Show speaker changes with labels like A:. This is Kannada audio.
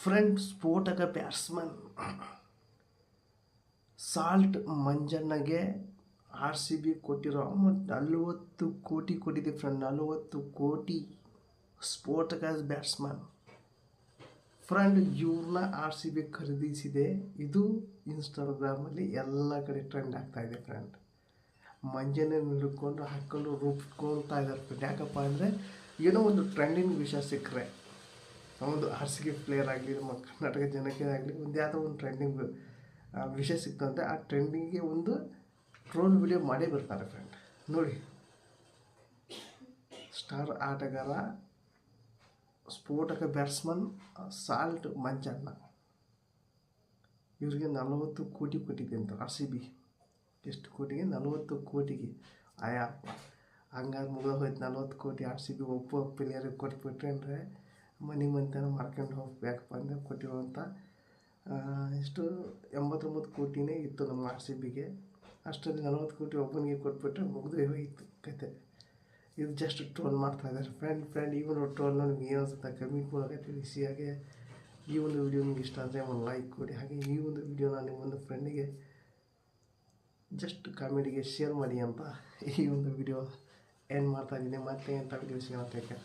A: ಫ್ರೆಂಡ್ ಸ್ಫೋಟಕ ಬ್ಯಾಟ್ಸ್ಮನ್ ಸಾಲ್ಟ್ ಮಂಜಣ್ಣಗೆ RCB ಕೊಟ್ಟಿರೋ ಅಮೌಂಟ್ 40 ಕೋಟಿ ಕೊಟ್ಟಿದೆ ಫ್ರೆಂಡ್. 40 ಕೋಟಿ. ಸ್ಫೋಟಕ ಬ್ಯಾಟ್ಸ್ಮನ್ ಫ್ರೆಂಡ್ ಇವ್ರನ್ನ RCB ಖರೀದಿಸಿದೆ. ಇದು ಇನ್ಸ್ಟಾಗ್ರಾಮಲ್ಲಿ ಎಲ್ಲ ಕಡೆ ಟ್ರೆಂಡ್ ಆಗ್ತಾ ಇದೆ ಫ್ರೆಂಡ್. ಮಂಜನ ಹಿಡ್ಕೊಂಡು ಹಾಕ್ಕೊಂಡು ರೂಪಿಸ್ಕೊಳ್ತಾ ಇದ್ದಾರೆ ಫ್ರೆಂಡ್. ಯಾಕಪ್ಪ ಅಂದರೆ ಏನೋ ಒಂದು ಟ್ರೆಂಡಿಂಗ್ ವಿಷಯ ಸಿಕ್ಕರೆ, ಒಂದು RCB ಪ್ಲೇಯರ್ ಆಗಲಿ, ನಮ್ಮ ಕರ್ನಾಟಕ ಜನಕ್ಕೆ ಆಗಲಿ, ಒಂದು ಯಾವುದೋ ಒಂದು ಟ್ರೆಂಡಿಂಗ್ ವಿಷಯ ಸಿಕ್ತಂತೆ ಆ ಟ್ರೆಂಡಿಂಗ್ಗೆ ಒಂದು ಟ್ರೋಲ್ ವಿಡಿಯೋ ಮಾಡೇ ಬರ್ತಾರೆ ಫ್ರೆಂಡ್. ನೋಡಿ, ಸ್ಟಾರ್ ಆಟಗಾರ ಸ್ಫೋಟಕ ಬ್ಯಾಟ್ಸ್ಮನ್ ಸಾಲ್ಟ್ ಮಂಜಣ್ಣ ಇವರಿಗೆ 40 ಕೋಟಿ ಕೊಟ್ಟಿದೆ ಅಂತ RCB. ಎಷ್ಟು ಕೋಟಿಗೆ? 40 ಕೋಟಿಗೆ. ಆಯಪ್ಪ, ಹಂಗಾದ್ರೆ ಮುಗಿದ ಹೋಯ್ತು 40 ಕೋಟಿ RCB ಒಬ್ಬ ಪ್ಲೇಯರಿಗೆ ಕೊಟ್ಬಿಟ್ರೆ ಅಂದರೆ ಮನೆ ಮಂತನ ಮಾರ್ಕೊಂಡು ಹೋಗ್ಬೇಕಪ್ಪ ಅಂದರೆ ಕೊಟ್ಟಿರುವಂಥ ಎಷ್ಟು 89 ಕೋಟಿನೇ ಇತ್ತು ನಮ್ಮ RCBಗೆ. ಅಷ್ಟರಲ್ಲಿ 40 ಕೋಟಿ ಒಬ್ಬನಿಗೆ ಕೊಟ್ಬಿಟ್ರೆ ಮುಗಿದು ಹೋಯಿತು ಕತೆ. ಇದು ಜಸ್ಟ್ ಟ್ರೋಲ್ ಮಾಡ್ತಾ ಇದ್ದಾರೆ ಫ್ರೆಂಡ್. ಈ ಒಂದು ಟ್ರೋಲ್ ನಿಮ್ಗೆ ಏನು ಅನ್ಸುತ್ತೆ ಕಮೆಂಟ್ ಮೂಲಕ ತಿಳಿಸಿ. ಹಾಗೆ ಈ ಒಂದು ವಿಡಿಯೋ ನಿಮ್ಗೆ ಇಷ್ಟ ಆದರೆ ಒಂದು ಲೈಕ್ ಕೊಡಿ. ಹಾಗೆ ಈ ಒಂದು ವಿಡಿಯೋನ ನಿಮ್ಮೊಂದು ಫ್ರೆಂಡಿಗೆ ಜಸ್ಟ್ ಕಾಮಿಡಿಗೆ ಶೇರ್ ಮಾಡಿ ಅಂತ ಈ ಒಂದು ವಿಡಿಯೋ ಎಂಡ್ ಮಾಡ್ತಾ ಇದ್ದೀನಿ. ಮತ್ತೆ ಎಂಥ ವಿಡಿಯೋ ಸಿಗೋಣ. Take care.